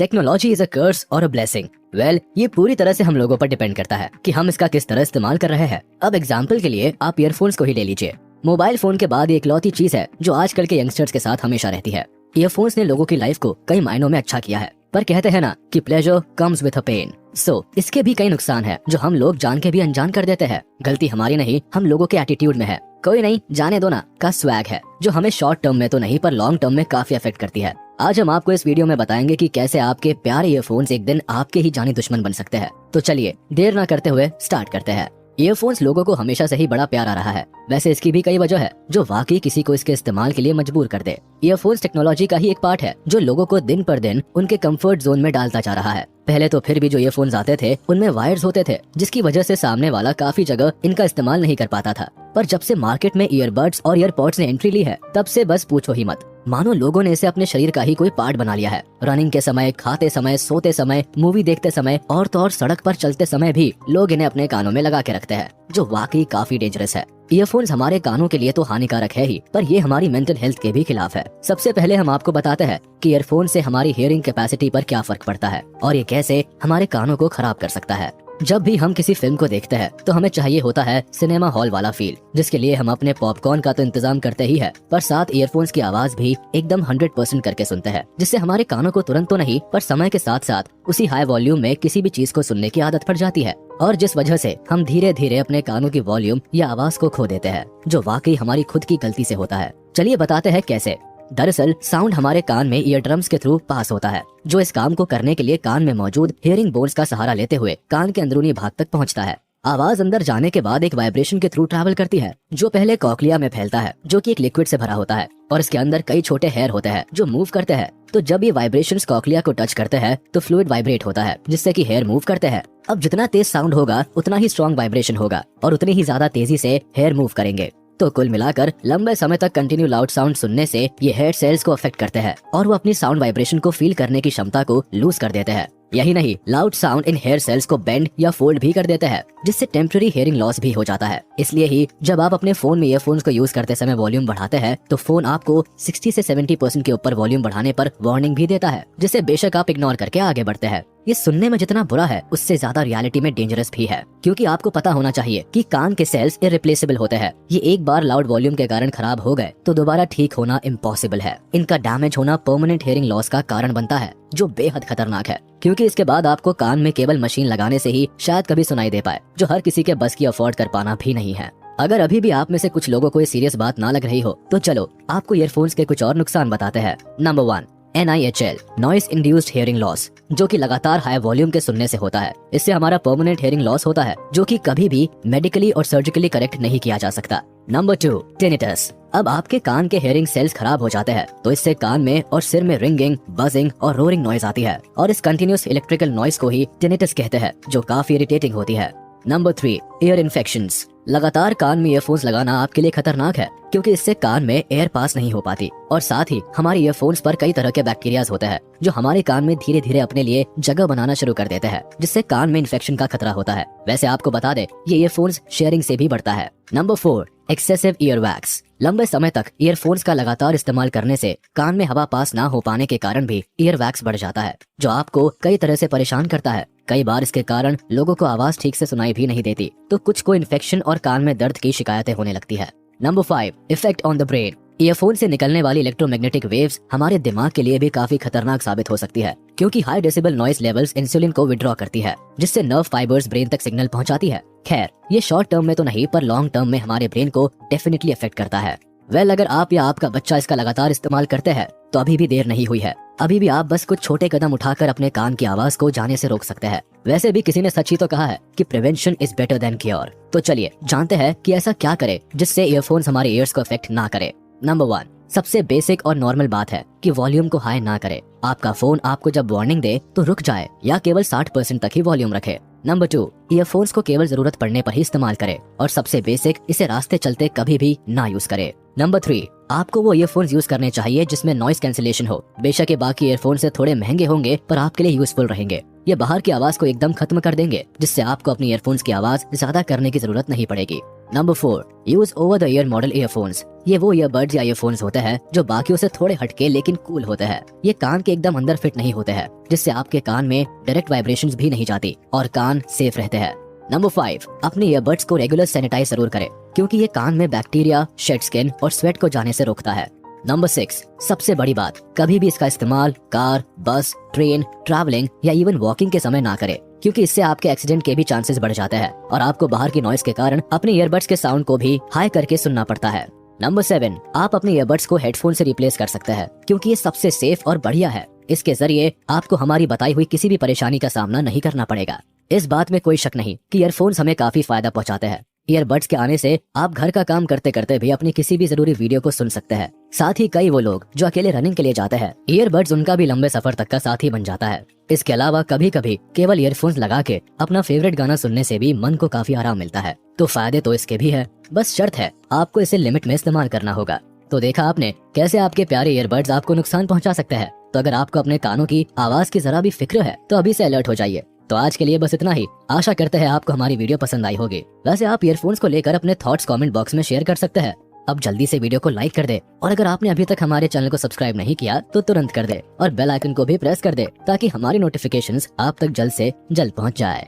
Technology is a कर्स और a blessing. Well, ये पूरी तरह से हम लोगों पर डिपेंड करता है कि हम इसका किस तरह इस्तेमाल कर रहे हैं। अब एग्जाम्पल के लिए आप ईयरफोन्स को ही ले लीजिए। मोबाइल फोन के बाद ये इकलौती चीज है जो आजकल के यंगस्टर्स के साथ हमेशा रहती है। ईयरफोन्स ने लोगों की लाइफ को कई मायनों में अच्छा किया है, पर कहते हैं ना कि pleasure comes with a pain. So इसके भी कई नुकसान है जो हम लोग जान के भी अनजान कर देते हैं। गलती हमारी नहीं, हम लोगों के एटीट्यूड में है। कोई नहीं, जाने दो ना का स्वैग है जो हमें शॉर्ट टर्म में तो नहीं पर लॉन्ग टर्म में काफी अफेक्ट करती है। आज हम आपको इस वीडियो में बताएंगे कि कैसे आपके प्यारे ईयरफोन्स एक दिन आपके ही जानी दुश्मन बन सकते हैं। तो चलिए देर ना करते हुए स्टार्ट करते हैं। ईयरफोन्स लोगों को हमेशा से ही बड़ा प्यार आ रहा है। वैसे इसकी भी कई वजह है जो वाकई किसी को इसके इस्तेमाल के लिए मजबूर कर दे। ईयरफोन्स टेक्नोलॉजी का ही एक पार्ट है जो लोगों को दिन पर दिन उनके कंफर्ट जोन में डालता जा रहा है। पहले तो फिर भी जो ईयरफोन्स आते थे उनमें वायर्स होते थे, जिसकी वजह से सामने वाला काफी जगह इनका इस्तेमाल नहीं कर पाता था। पर जब से मार्केट में ईयरबड्स और ईयरपॉड्स ने एंट्री ली है, तब से बस पूछो ही मत। मानो लोगों ने इसे अपने शरीर का ही कोई पार्ट बना लिया है। रनिंग के समय, खाते समय, सोते समय, मूवी देखते समय और तो और सड़क पर चलते समय भी लोग इन्हें अपने कानों में लगा के रखते हैं, जो वाकई काफी डेंजरस है। ईयरफोन्स हमारे कानों के लिए तो हानिकारक है ही, पर ये हमारी मेंटल हेल्थ के भी खिलाफ है। सबसे पहले हम आपको बताते हैं कि ईयरफोन से हमारी हियरिंग कैपेसिटी पर क्या फर्क पड़ता है और ये कैसे हमारे कानों को खराब कर सकता है। जब भी हम किसी फिल्म को देखते हैं तो हमें चाहिए होता है सिनेमा हॉल वाला फील, जिसके लिए हम अपने पॉपकॉर्न का तो इंतजाम करते ही है, पर साथ ईयरफोन्स की आवाज भी एकदम 100% करके सुनते हैं, जिससे हमारे कानों को तुरंत तो नहीं पर समय के साथ साथ उसी हाई वॉल्यूम में किसी भी चीज को सुनने की आदत पड़ जाती है, और जिस वजह से हम धीरे धीरे अपने कानों की वॉल्यूम या आवाज को खो देते हैं, जो वाकई हमारी खुद की गलती से होता है। चलिए बताते हैं कैसे। दरअसल साउंड हमारे कान में ईयर ड्रम्स के थ्रू पास होता है, जो इस काम को करने के लिए कान में मौजूद हियरिंग बोन्स का सहारा लेते हुए कान के अंदरूनी भाग तक पहुंचता है। आवाज अंदर जाने के बाद एक वाइब्रेशन के थ्रू ट्रैवल करती है, जो पहले कॉक्लिया में फैलता है, जो कि एक लिक्विड से भरा होता है, और इसके अंदर कई छोटे हेयर होते हैं जो मूव करते हैं। तो जब ये वाइब्रेशंस कॉक्लिया को टच करते हैं तो फ्लूइड वाइब्रेट होता है, जिससे कि हेयर मूव करते हैं। अब जितना तेज साउंड होगा उतना ही स्ट्रॉन्ग वाइब्रेशन होगा और उतनी ही ज्यादा तेजी से हेयर मूव करेंगे। तो कुल मिलाकर लंबे समय तक कंटिन्यू लाउड साउंड सुनने से ये हेड सेल्स को अफेक्ट करते हैं और वो अपनी साउंड वाइब्रेशन को फील करने की क्षमता को लूज कर देते हैं। यही नहीं, loud sound in hair cells को बेंड या फोल्ड भी कर देते हैं, जिससे टेम्पररी हियरिंग लॉस भी हो जाता है। इसलिए ही जब आप अपने फोन में ईयरफोन्स को यूज करते समय वॉल्यूम बढ़ाते हैं तो फोन आपको 60 से 70% के ऊपर वॉल्यूम बढ़ाने पर वार्निंग भी देता है, जिसे बेशक आप इग्नोर करके आगे बढ़ते हैं। ये सुनने में जितना बुरा है उससे ज्यादा रियलिटी में डेंजरस भी है, क्योंकि आपको पता होना चाहिए कि कान के सेल्स इरिप्लेसेबल होते हैं। ये एक बार लाउड वॉल्यूम के कारण खराब हो गए तो दोबारा ठीक होना इम्पॉसिबल है। इनका डैमेज होना परमानेंट हियरिंग लॉस का कारण बनता है, जो बेहद खतरनाक है, क्योंकि इसके बाद आपको कान में केवल मशीन लगाने से ही शायद कभी सुनाई दे पाए, जो हर किसी के बस की अफोर्ड कर पाना भी नहीं है। अगर अभी भी आप में से कुछ लोगों को ये सीरियस बात ना लग रही हो तो चलो आपको ईयरफोन्स के कुछ और नुकसान बताते हैं। Number 1, NIHL noise induced hearing loss, जो कि लगातार हाई वॉल्यूम के सुनने से होता है। इससे हमारा परमानेंट हियरिंग लॉस होता है, जो कि कभी भी मेडिकली और सर्जिकली करेक्ट नहीं किया जा सकता। Number 2, tinnitus. अब आपके कान के हियरिंग सेल्स खराब हो जाते हैं तो इससे कान में और सिर में रिंगिंग, बजिंग और रोरिंग नॉइज आती है, और इस कंटिन्यूस इलेक्ट्रिकल नॉइज को ही टिनिटस कहते हैं, जो काफी इरिटेटिंग होती है। Number 3, year infections. लगातार कान में ईयरफोन्स लगाना आपके लिए खतरनाक है, क्योंकि इससे कान में एयर पास नहीं हो पाती, और साथ ही हमारे ईयरफोन्स पर कई तरह के बैक्टीरियाज होते हैं जो हमारे कान में धीरे धीरे अपने लिए जगह बनाना शुरू कर देते हैं, जिससे कान में इन्फेक्शन का खतरा होता है। वैसे आपको बता दे, ये ईयरफोन्स शेयरिंग से भी बढ़ता है। Number 4, excessive ear wax. लंबे समय तक ईयरफोन्स का लगातार इस्तेमाल करने से कान में हवा पास ना हो पाने के कारण भी ईयर वैक्स बढ़ जाता है, जो आपको कई तरह से परेशान करता है। कई बार इसके कारण लोगों को आवाज ठीक से सुनाई भी नहीं देती, तो कुछ को इन्फेक्शन और कान में दर्द की शिकायतें होने लगती है। Number 5, effect on the brain. Earphone से निकलने वाली इलेक्ट्रोमैग्नेटिक वेव्स हमारे दिमाग के लिए भी काफी खतरनाक साबित हो सकती है, क्योंकि high decibel noise levels insulin को विड्रॉ करती है, जिससे नर्व फाइबर्स ब्रेन तक सिग्नल पहुंचाती है। खैर, ये शॉर्ट टर्म में तो नहीं पर लॉन्ग टर्म में हमारे ब्रेन को डेफिनेटली अफेक्ट करता है। वेल, अगर आप या आपका बच्चा इसका लगातार इस्तेमाल करते हैं तो अभी भी देर नहीं हुई है। अभी भी आप बस कुछ छोटे कदम उठाकर अपने कान की आवाज को जाने से रोक सकते हैं। वैसे भी किसी ने सच ही तो कहा है कि prevention is better than cure. तो चलिए जानते हैं कि ऐसा क्या करे जिससे ईयरफोन्स हमारे ईयर्स को अफेक्ट ना करे। नंबर 1, सबसे बेसिक और नॉर्मल बात है कि वॉल्यूम को हाई ना करे। आपका फोन आपको जब वार्निंग दे तो रुक जाए या केवल 60% तक ही वॉल्यूम रखे। नंबर 2, ईयरफोन्स को केवल जरूरत पड़ने पर ही इस्तेमाल करे, और सबसे बेसिक, इसे रास्ते चलते कभी भी ना यूज करे। नंबर 3, आपको वो ईयरफोन्स यूज करने चाहिए जिसमें नॉइस कैंसिलेशन हो। बेशक ये बाकी ईयरफोन से थोड़े महंगे होंगे पर आपके लिए यूजफुल रहेंगे। ये बाहर की आवाज को एकदम खत्म कर देंगे, जिससे आपको अपनी ईयरफोन्स की आवाज ज्यादा करने की जरूरत नहीं पड़ेगी। Number 4, use over the year model earphones. ये वो ईयरबड्स या ईयरफोन्स होते हैं जो बाकियों से थोड़े हटके लेकिन कूल होते हैं। ये कान के एकदम अंदर फिट नहीं होते हैं, जिससे आपके कान में डायरेक्ट वाइब्रेशंस भी नहीं जाती और कान सेफ रहते हैं। नंबर 5, अपने ईयरबड्स को रेगुलर सैनिटाइज जरूर करें, क्योंकि ये कान में बैक्टीरिया, शेड स्किन और स्वेट को जाने से रोकता है। नंबर 6, सबसे बड़ी बात, कभी भी इसका इस्तेमाल कार, बस, ट्रेन, ट्रैवलिंग या इवन वॉकिंग के समय ना करें, क्योंकि इससे आपके एक्सीडेंट के भी चांसेस बढ़ जाते हैं और आपको बाहर की नॉइस के कारण अपने ईयरबड्स के साउंड को भी हाई करके सुनना पड़ता है। नंबर 7, आप अपने ईयरबड्स को हेडफोन से रिप्लेस कर सकते हैं, क्योंकि ये सबसे सेफ और बढ़िया है। इसके जरिए आपको हमारी बताई हुई किसी भी परेशानी का सामना नहीं करना पड़ेगा। इस बात में कोई शक नहीं कि ईयरफोन्स हमें काफी फायदा पहुंचाते हैं। ईयरबड्स के आने से आप घर का काम करते करते भी अपनी किसी भी जरूरी वीडियो को सुन सकते हैं। साथ ही कई वो लोग जो अकेले रनिंग के लिए जाते हैं, ईयरबड्स उनका भी लंबे सफर तक का साथी बन जाता है। इसके अलावा कभी कभी केवल ईयरफोन्स लगा के अपना फेवरेट गाना सुनने से भी मन को काफी आराम मिलता है। तो फायदे तो इसके भी है, बस शर्त है आपको इसे लिमिट में इस्तेमाल करना होगा। तो देखा आपने कैसे आपके प्यारे ईयरबड्स आपको नुकसान पहुंचा सकते हैं। तो अगर आपको अपने कानों की आवाज की जरा भी फिक्र है तो अभी से अलर्ट हो जाइए। तो आज के लिए बस इतना ही। आशा करते हैं आपको हमारी वीडियो पसंद आई होगी। वैसे आप ईयरफोन्स को लेकर अपने थॉट्स कमेंट बॉक्स में शेयर कर सकते हैं। अब जल्दी से वीडियो को लाइक कर दे और अगर आपने अभी तक हमारे चैनल को सब्सक्राइब नहीं किया तो तुरंत कर दे और बेल आइकन को भी प्रेस कर दे, ताकि हमारी नोटिफिकेशंस आप तक जल्द से जल्द पहुंच जाए।